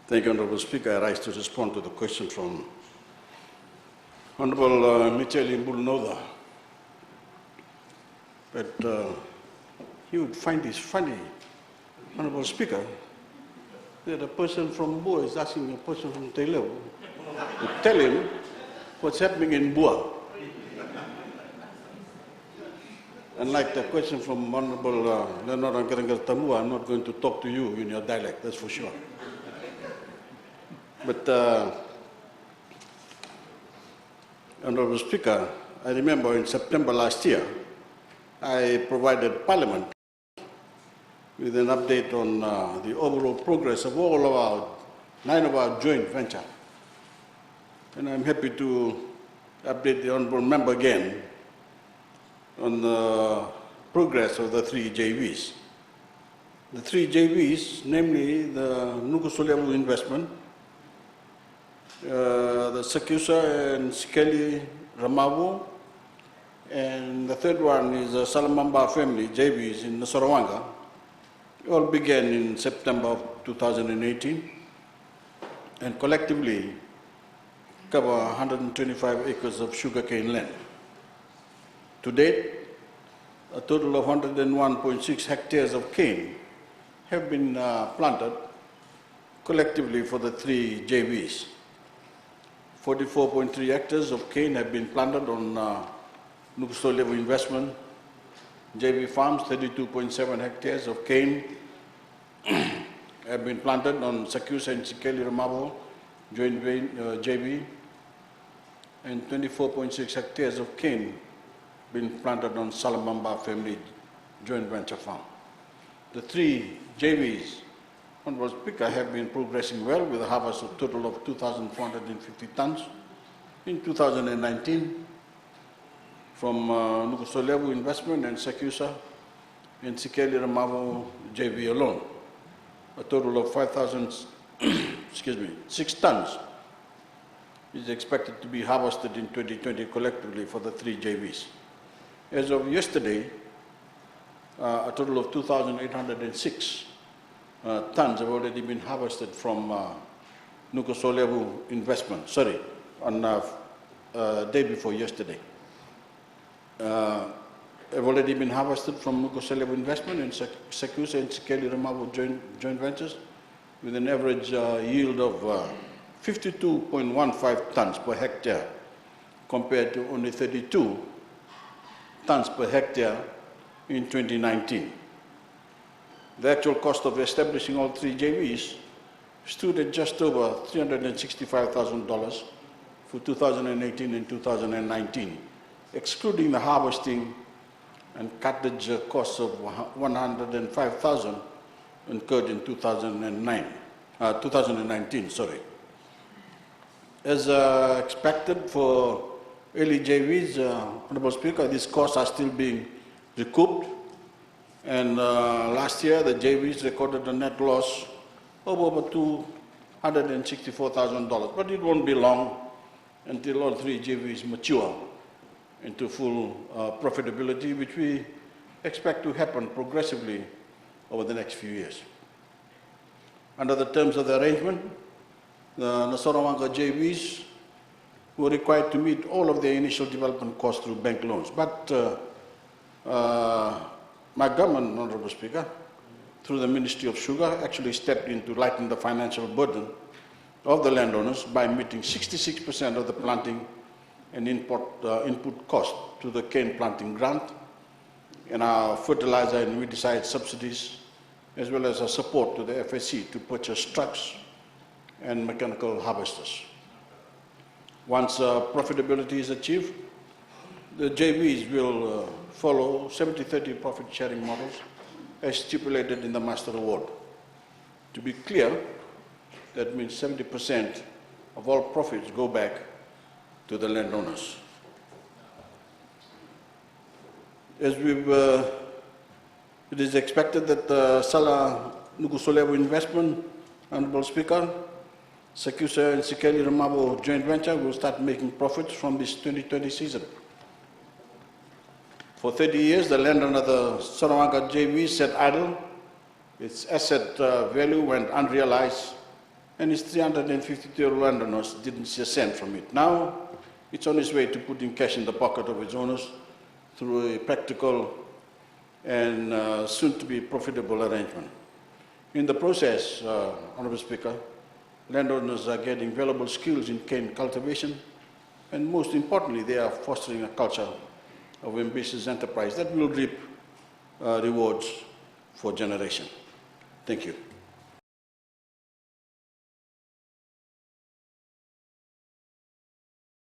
Thank you, Honourable Speaker. I rise to respond to the question from Honourable Michele Mbulnoda. But he would find this funny, Honourable Speaker, that a person from Bua is asking a person from Taileu to tell him what's happening in Bua. Unlike the question from Honourable Leonard Tamua, I'm not going to talk to you in your dialect, that's for sure. But, Honourable Speaker, I remember in September last year, I provided Parliament with an update on the overall progress of all of 9 of our joint venture. And I'm happy to update the Honourable Member again on the progress of the 3 JVs. The 3 JVs, namely the Nukusolevu investment, the Sakusa and Sikeli Ramavu, and the third one is the Salamamba family JVs in Nasorowaqa. All began in September of 2018 and collectively cover 125 acres of sugarcane land. To date, a total of 101.6 hectares of cane have been planted collectively for the 3 JVs. 44.3 hectares of cane have been planted on Nukusolevu investment. JV farms, 32.7 hectares of cane have been planted on Sakusa and Sikeli Ramabo joint JV, and 24.6 hectares of cane been planted on Salamamba family joint venture farm. The 3 JVs, Honourable Speaker, have been progressing well with a harvest of total of 2,450 tons in 2019 from Nukusolevu investment and Sakusa and Sikeli Ramavo JV alone. A total of 5,006 tons is expected to be harvested in 2020 collectively for the 3 JVs. As of yesterday, a total of 2,806 tons have already been harvested from Nukusolevu investment, on day before yesterday. Have already been harvested from Nukusolevu investment in Sakusa and Sikeli Ramabo joint ventures with an average yield of 52.15 tons per hectare compared to only 32 tons per hectare in 2019. The actual cost of establishing all 3 JVs stood at just over $365,000 for 2018 and 2019, excluding the harvesting and cartage costs of $105,000 incurred in 2019. As expected for early JVs, Honourable Speaker, these costs are still being recouped. And last year, the JVs recorded a net loss of over $264,000. But it won't be long until all 3 JVs mature into full profitability, which we expect to happen progressively over the next few years. Under the terms of the arrangement, the Nasorowaqa JVs were required to meet all of their initial development costs through bank loans. But my government, Honourable Speaker, through the Ministry of Sugar, actually stepped in to lighten the financial burden of the landowners by meeting 66% of the planting and input cost to the cane planting grant and our fertilizer and weedicide subsidies, as well as our support to the FSC to purchase trucks and mechanical harvesters. Once profitability is achieved, the JVs will follow 70-30 profit sharing models as stipulated in the Master Award. To be clear, that means 70% of all profits go back to the landowners. As it is expected that the Sala Nukusolevu investment, Honourable Speaker, Sakusa and Sikeli Ramabo joint venture will start making profits from this 2020 season. For 30 years, the land under the Nasorowaqa JV sat idle. Its asset value went unrealized and its 352 landowners didn't see a cent from it. Now, it's on its way to putting cash in the pocket of its owners through a practical and soon-to-be profitable arrangement. In the process, Honourable Speaker, landowners are getting valuable skills in cane cultivation, and most importantly, they are fostering a culture of ambitious enterprise that will reap rewards for generations. Thank you.